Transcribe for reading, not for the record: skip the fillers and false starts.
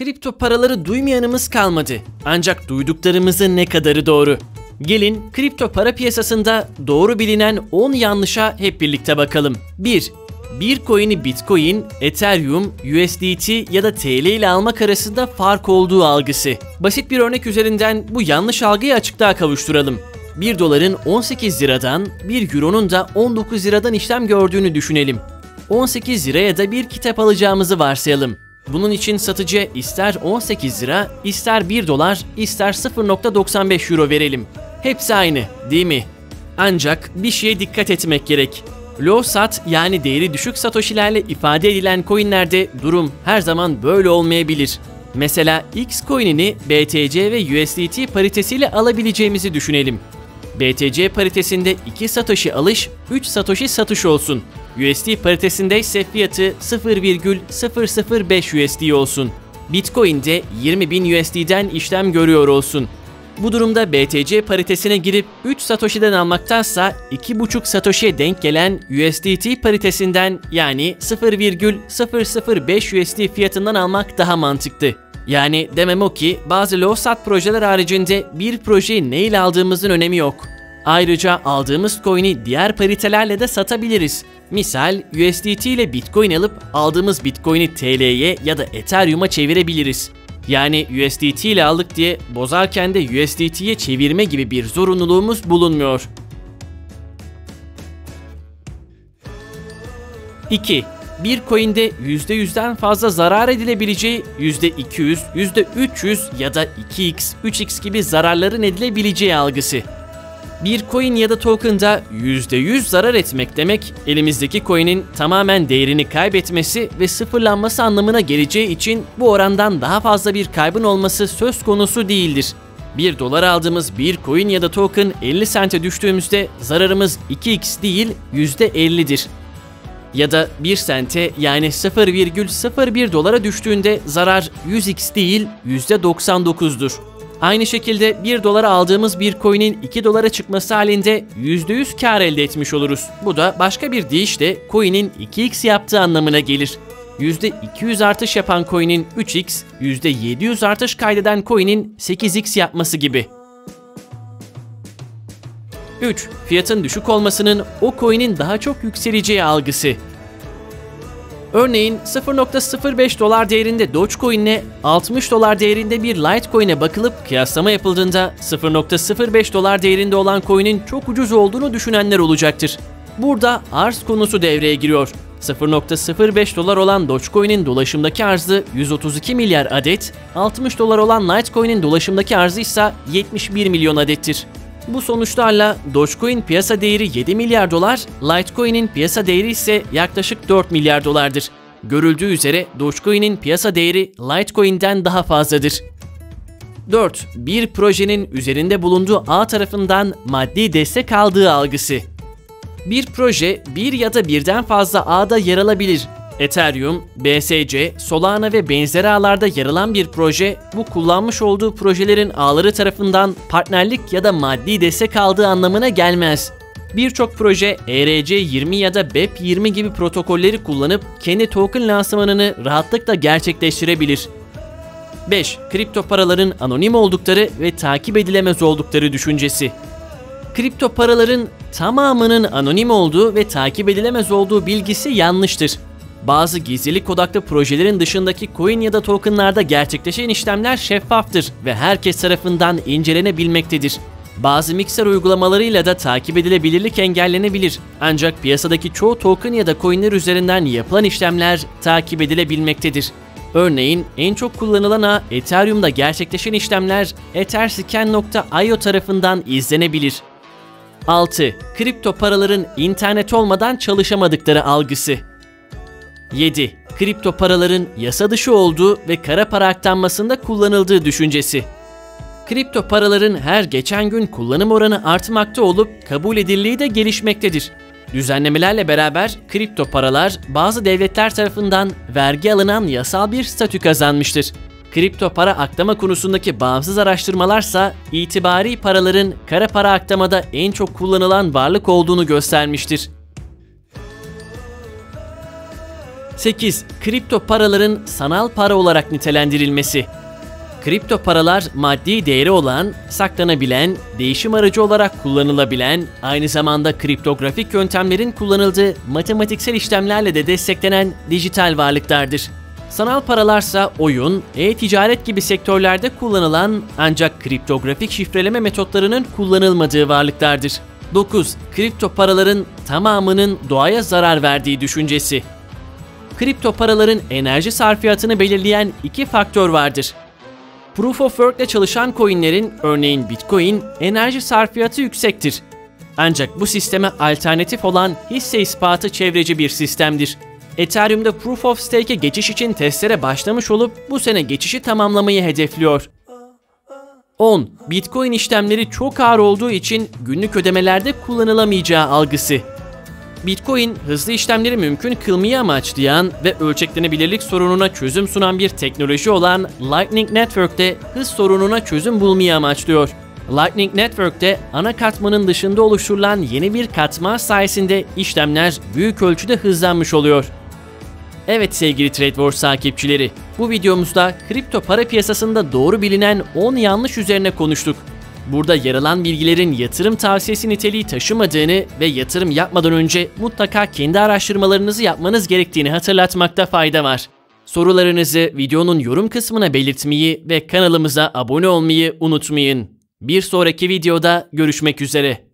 Kripto paraları duymayanımız kalmadı. Ancak duyduklarımızın ne kadarı doğru? Gelin kripto para piyasasında doğru bilinen 10 yanlışa hep birlikte bakalım. 1. Bir coin'i Bitcoin, Ethereum, USDT ya da TL ile almak arasında fark olduğu algısı. Basit bir örnek üzerinden bu yanlış algıyı açıklığa kavuşturalım. 1 doların 18 liradan, 1 euronun da 19 liradan işlem gördüğünü düşünelim. 18 liraya da bir kitap alacağımızı varsayalım. Bunun için satıcıya ister 18 lira, ister 1 dolar, ister 0.95 euro verelim. Hepsi aynı, değil mi? Ancak bir şeye dikkat etmek gerek. Low sat yani değeri düşük satoshilerle ifade edilen coinlerde durum her zaman böyle olmayabilir. Mesela X coin'ini BTC ve USDT paritesiyle alabileceğimizi düşünelim. BTC paritesinde 2 satoshi alış, 3 satoshi satış olsun. USD paritesinde ise fiyatı 0,005 USD olsun. Bitcoin'de 20.000 USD'den işlem görüyor olsun. Bu durumda BTC paritesine girip 3 satoshi'den almaktansa 2,5 satoshi'ye denk gelen USDT paritesinden yani 0,005 USD fiyatından almak daha mantıklı. Yani demem o ki bazı low sat projeler haricinde bir projeyi ne ile aldığımızın önemi yok. Ayrıca aldığımız coin'i diğer paritelerle de satabiliriz. Misal USDT ile Bitcoin alıp aldığımız Bitcoin'i TL'ye ya da Ethereum'a çevirebiliriz. Yani USDT ile aldık diye bozarken de USDT'ye çevirme gibi bir zorunluluğumuz bulunmuyor. 2. Bir coin'de %100'den fazla zarar edilebileceği, %200, %300 ya da 2x, 3x gibi zararların edilebileceği algısı. Bir coin ya da token'da %100 zarar etmek demek, elimizdeki coin'in tamamen değerini kaybetmesi ve sıfırlanması anlamına geleceği için bu orandan daha fazla bir kaybın olması söz konusu değildir. 1 dolar aldığımız bir coin ya da token 50 sente düştüğümüzde zararımız 2x değil %50'dir. Ya da 1 sente yani 0,01 dolara düştüğünde zarar 100x değil %99'dur. Aynı şekilde 1 dolara aldığımız bir coin'in 2 dolara çıkması halinde %100 kar elde etmiş oluruz. Bu da başka bir deyişle coin'in 2x yaptığı anlamına gelir. %200 artış yapan coin'in 3x, %700 artış kaydeden coin'in 8x yapması gibi. 3. Fiyatın düşük olmasının o coin'in daha çok yükseleceği algısı. Örneğin 0.05 dolar değerinde Dogecoin ile 60 dolar değerinde bir Litecoin'e bakılıp kıyaslama yapıldığında 0.05 dolar değerinde olan coin'in çok ucuz olduğunu düşünenler olacaktır. Burada arz konusu devreye giriyor. 0.05 dolar olan Dogecoin'in dolaşımdaki arzı 132 milyar adet, 60 dolar olan Litecoin'in dolaşımdaki arzı ise 71 milyon adettir. Bu sonuçlarla Dogecoin piyasa değeri 7 milyar dolar, Litecoin'in piyasa değeri ise yaklaşık 4 milyar dolardır. Görüldüğü üzere Dogecoin'in piyasa değeri Litecoin'den daha fazladır. 4. Bir projenin üzerinde bulunduğu ağ tarafından maddi destek aldığı algısı. Bir proje bir ya da birden fazla ağda yer alabilir. Ethereum, BSC, Solana ve benzeri ağlarda yer alan bir proje, bu kullanmış olduğu projelerin ağları tarafından partnerlik ya da maddi destek aldığı anlamına gelmez. Birçok proje ERC20 ya da BEP20 gibi protokolleri kullanıp kendi token lansmanını rahatlıkla gerçekleştirebilir. 5. Kripto paraların anonim oldukları ve takip edilemez oldukları düşüncesi. Kripto paraların tamamının anonim olduğu ve takip edilemez olduğu bilgisi yanlıştır. Bazı gizlilik odaklı projelerin dışındaki coin ya da tokenlarda gerçekleşen işlemler şeffaftır ve herkes tarafından incelenebilmektedir. Bazı mikser uygulamalarıyla da takip edilebilirlik engellenebilir. Ancak piyasadaki çoğu token ya da coinler üzerinden yapılan işlemler takip edilebilmektedir. Örneğin en çok kullanılan ağ Ethereum'da gerçekleşen işlemler etherscan.io tarafından izlenebilir. 6. Kripto paraların internet olmadan çalışamadıkları algısı. 7. Kripto paraların yasa dışı olduğu ve kara para aktarmasında kullanıldığı düşüncesi. Kripto paraların her geçen gün kullanım oranı artmakta olup kabul edildiği de gelişmektedir. Düzenlemelerle beraber kripto paralar bazı devletler tarafından vergi alınan yasal bir statü kazanmıştır. Kripto para aklama konusundaki bağımsız araştırmalarsa itibari paraların kara para aklamada en çok kullanılan varlık olduğunu göstermiştir. 8. Kripto paraların sanal para olarak nitelendirilmesi. Kripto paralar maddi değeri olan, saklanabilen, değişim aracı olarak kullanılabilen, aynı zamanda kriptografik yöntemlerin kullanıldığı matematiksel işlemlerle de desteklenen dijital varlıklardır. Sanal paralarsa oyun, e-ticaret gibi sektörlerde kullanılan ancak kriptografik şifreleme metotlarının kullanılmadığı varlıklardır. 9. Kripto paraların tamamının doğaya zarar verdiği düşüncesi. Kripto paraların enerji sarfiyatını belirleyen iki faktör vardır. Proof of Work ile çalışan coinlerin, örneğin Bitcoin, enerji sarfiyatı yüksektir. Ancak bu sisteme alternatif olan hisse ispatı çevreci bir sistemdir. Ethereum'da Proof of Stake'e geçiş için testlere başlamış olup bu sene geçişi tamamlamayı hedefliyor. 10. Bitcoin işlemleri çok ağır olduğu için günlük ödemelerde kullanılamayacağı algısı. Bitcoin, hızlı işlemleri mümkün kılmayı amaçlayan ve ölçeklenebilirlik sorununa çözüm sunan bir teknoloji olan Lightning Network'te hız sorununa çözüm bulmayı amaçlıyor. Lightning Network'te ana katmanın dışında oluşturulan yeni bir katman sayesinde işlemler büyük ölçüde hızlanmış oluyor. Evet sevgili TradeWars takipçileri, bu videomuzda kripto para piyasasında doğru bilinen 10 yanlış üzerine konuştuk. Burada yer alan bilgilerin yatırım tavsiyesi niteliği taşımadığını ve yatırım yapmadan önce mutlaka kendi araştırmalarınızı yapmanız gerektiğini hatırlatmakta fayda var. Sorularınızı videonun yorum kısmına belirtmeyi ve kanalımıza abone olmayı unutmayın. Bir sonraki videoda görüşmek üzere.